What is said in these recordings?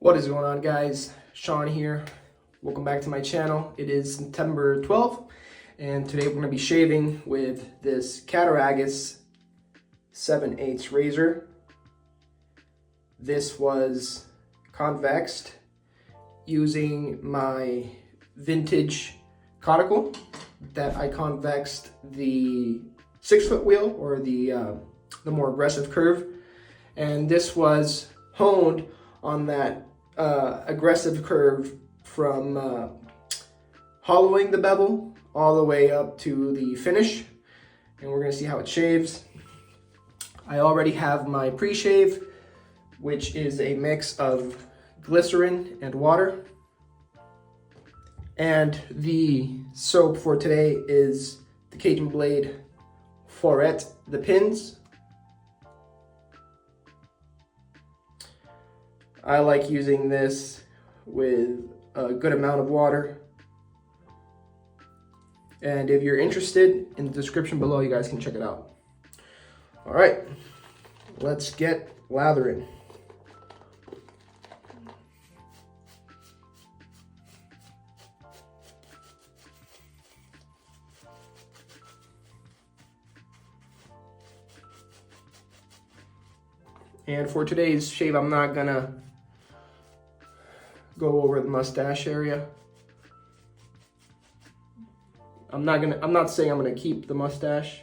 What is going on, guys? Sean here. Welcome back to my channel. It is September 12th, and today we're going to be shaving with this Cattaraugus 7/8 razor. This was convexed using my vintage Coticule that I convexed the 6-foot wheel, or the more aggressive curve, and this was honed on that aggressive curve from hollowing the bevel all the way up to the finish, and we're going to see how it shaves. I already have my pre-shave, which is a mix of glycerin and water, and the soap for today is the Cajun Blade Foret, the pins. I like using this with a good amount of water. And if you're interested, in the description below, you guys can check it out. All right, let's get lathering. And for today's shave, I'm not gonna go over the mustache area. I'm not saying I'm gonna keep the mustache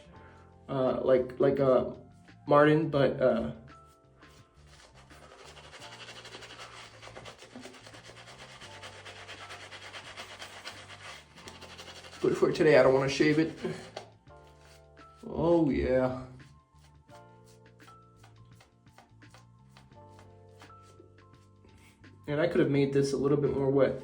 like Martin, but for today I don't want to shave it. Oh yeah. And I could have made this a little bit more wet.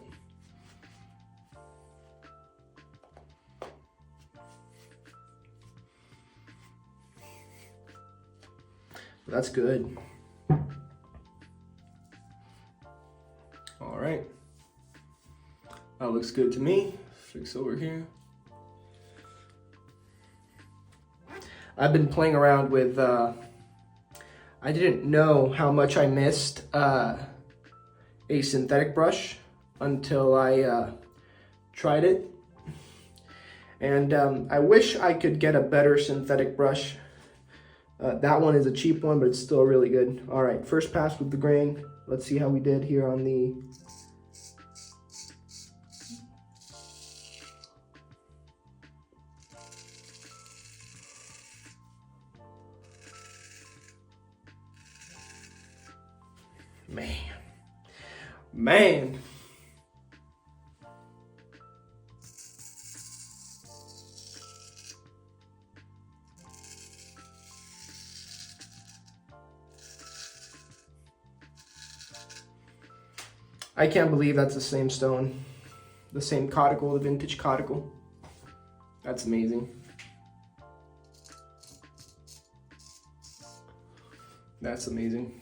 That's good. All right. That looks good to me. Fix over here. I've been playing around with, I didn't know how much I missed a synthetic brush until I tried it, and I wish I could get a better synthetic brush. That one is a cheap one, but it's still really good. All right, first pass with the grain. Let's see how we did here on the Man. I can't believe that's the same stone, the same Coticule, the vintage Coticule. That's amazing. That's amazing.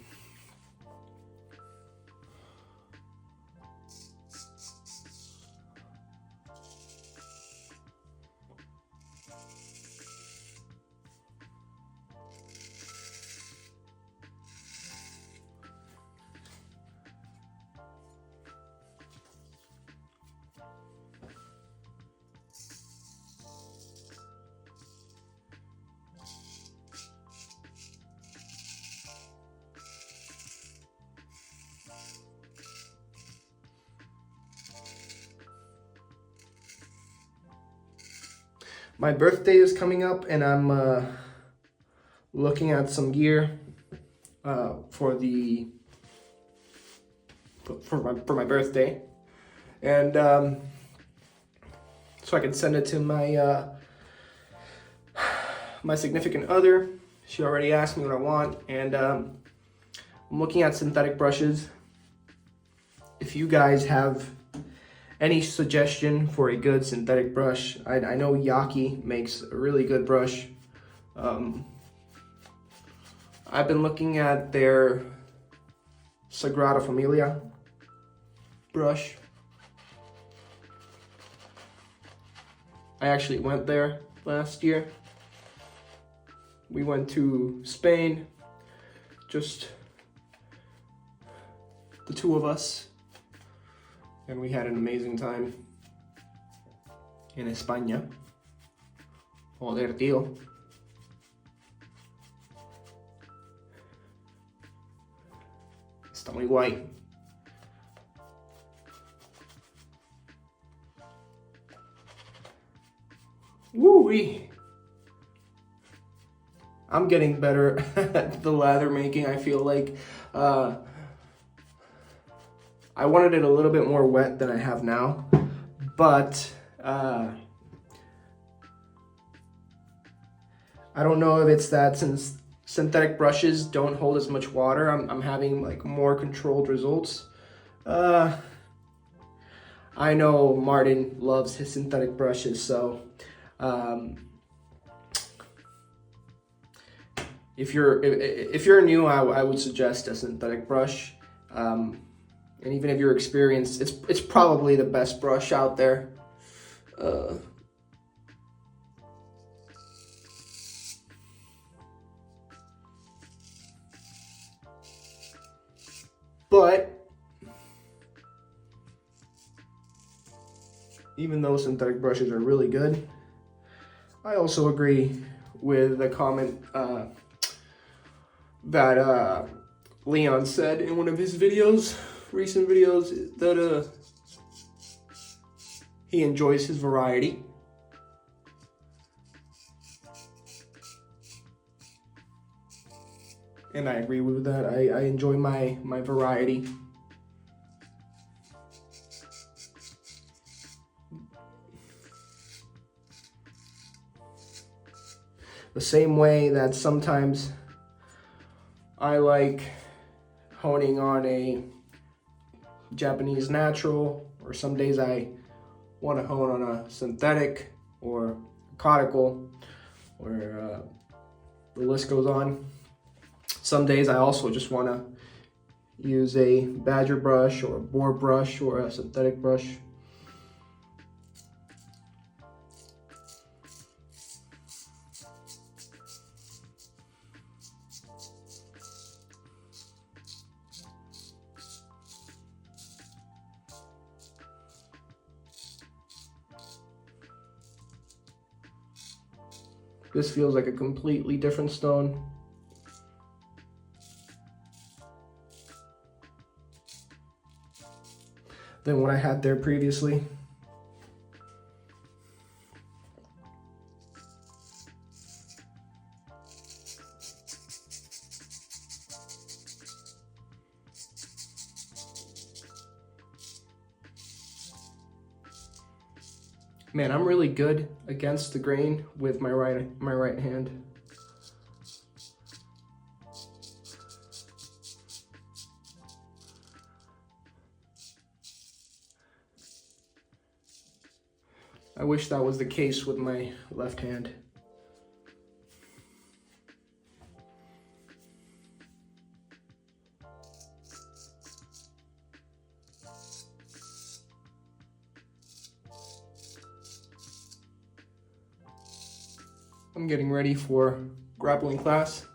My birthday is coming up, and I'm looking at some gear for my birthday, and so I can send it to my my significant other. She already asked me what I want, and I'm looking at synthetic brushes. If you guys have any suggestion for a good synthetic brush, I know Yaki makes a really good brush. I've been looking at their Sagrada Familia brush. I actually went there last year. We went to Spain just the two of us, and we had an amazing time in España. Joder, tío. Está muy guay. Woo-wee. I'm getting better at the lather making, I feel like. I wanted it a little bit more wet than I have now, but I don't know if it's that since synthetic brushes don't hold as much water, I'm having like more controlled results. I know Martin loves his synthetic brushes, so if you're new, I would suggest a synthetic brush. And even if you're experienced, it's probably the best brush out there. But even though synthetic brushes are really good, I also agree with the comment that Leon said in one of his recent videos, that he enjoys his variety. And I agree with that. I enjoy my variety. The same way that sometimes I like honing on a Japanese natural, or some days I want to hone on a synthetic or cuticle, or the list goes on. Some days I also just want to use a badger brush or a boar brush or a synthetic brush. This feels like a completely different stone. Than what I had there previously. Man, I'm really good against the grain with my right hand. I wish that was the case with my left hand. I'm getting ready for grappling class.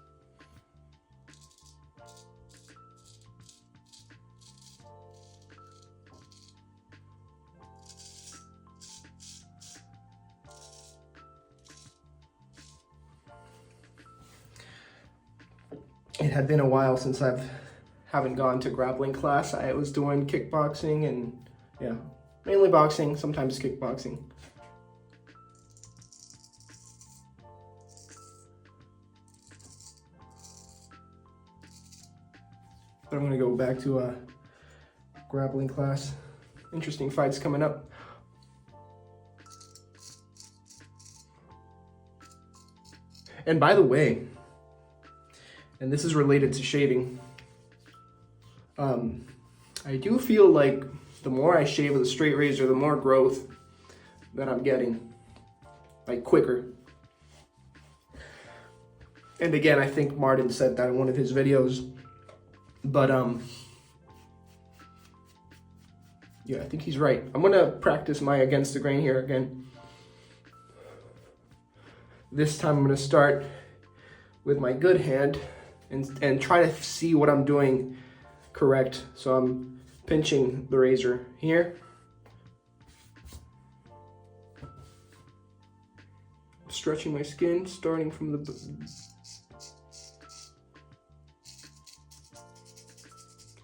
It had been a while since haven't gone to grappling class. I was doing kickboxing and yeah, mainly boxing, sometimes kickboxing. But I'm gonna go back to a grappling class. Interesting fights coming up. And by the way, and this is related to shading, I do feel like the more I shave with a straight razor, the more growth that I'm getting, like quicker. And again, I think Martin said that in one of his videos, but yeah, I think he's right. I'm gonna practice my against the grain here again. This time I'm gonna start with my good hand and try to see what I'm doing correct. So I'm pinching the razor here. Stretching my skin, starting from the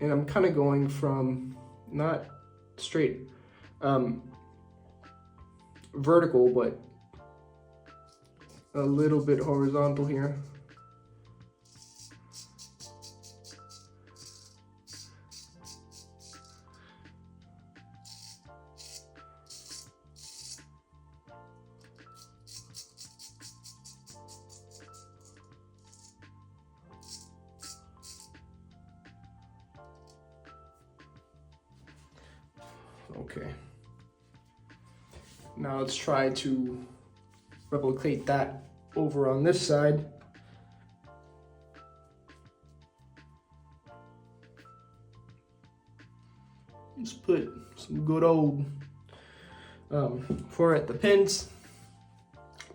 and I'm kind of going from not straight vertical, but a little bit horizontal here. Okay. Now let's try to replicate that over on this side. Let's put some good old for at the pins,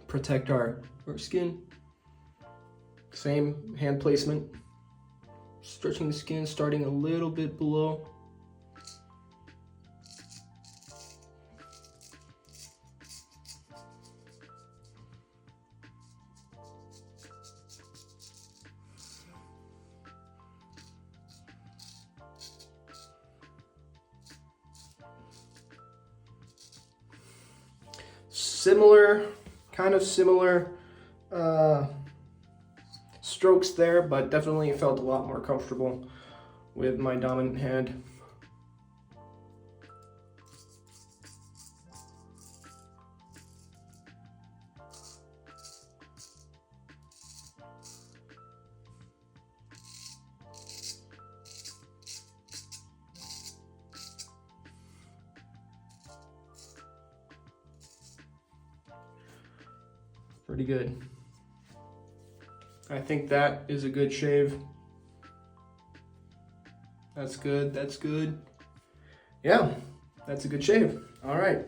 protect our skin. Same hand placement, stretching the skin, starting a little bit below. Kind of similar strokes there, but definitely felt a lot more comfortable with my dominant hand. Pretty good. I think that is a good shave. That's good, that's good. Yeah, that's a good shave. All right.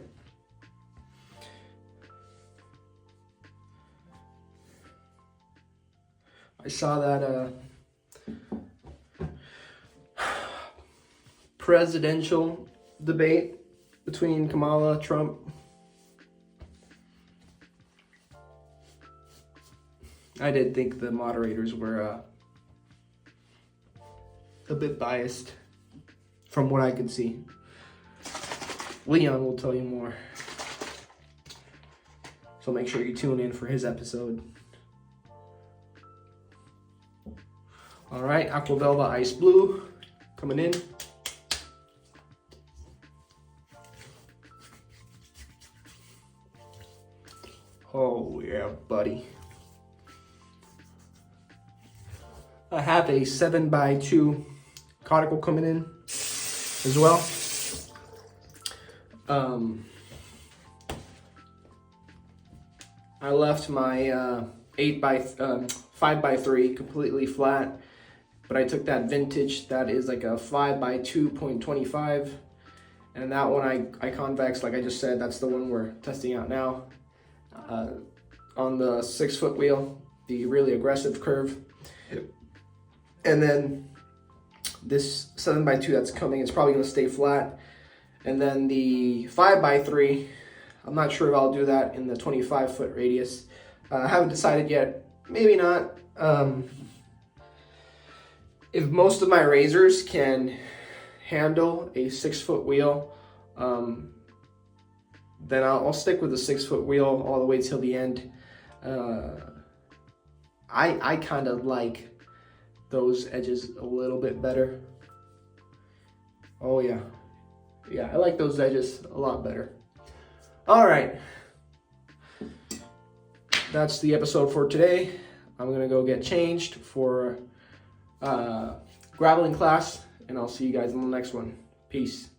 I saw that presidential debate between Kamala, Trump. I did think the moderators were a bit biased from what I could see. Leon will tell you more. So make sure you tune in for his episode. All right, Aquavelva Ice Blue coming in. Oh yeah, buddy. I have a 7x2 Coticule coming in as well. I left my 5x3 completely flat, but I took that vintage that is like a 5x2.25, and that one I convex, like I just said. That's the one we're testing out now on the 6-foot wheel, the really aggressive curve. And then this 7x2 that's coming is probably going to stay flat. And then the 5x3, I'm not sure if I'll do that in the 25-foot radius. I haven't decided yet. Maybe not. If most of my razors can handle a 6-foot wheel, then I'll stick with the 6-foot wheel all the way till the end. I kind of like those edges a little bit better. Oh yeah. Yeah, I like those edges a lot better. All right. That's the episode for today. I'm gonna go get changed for graveling class, and I'll see you guys in the next one. Peace.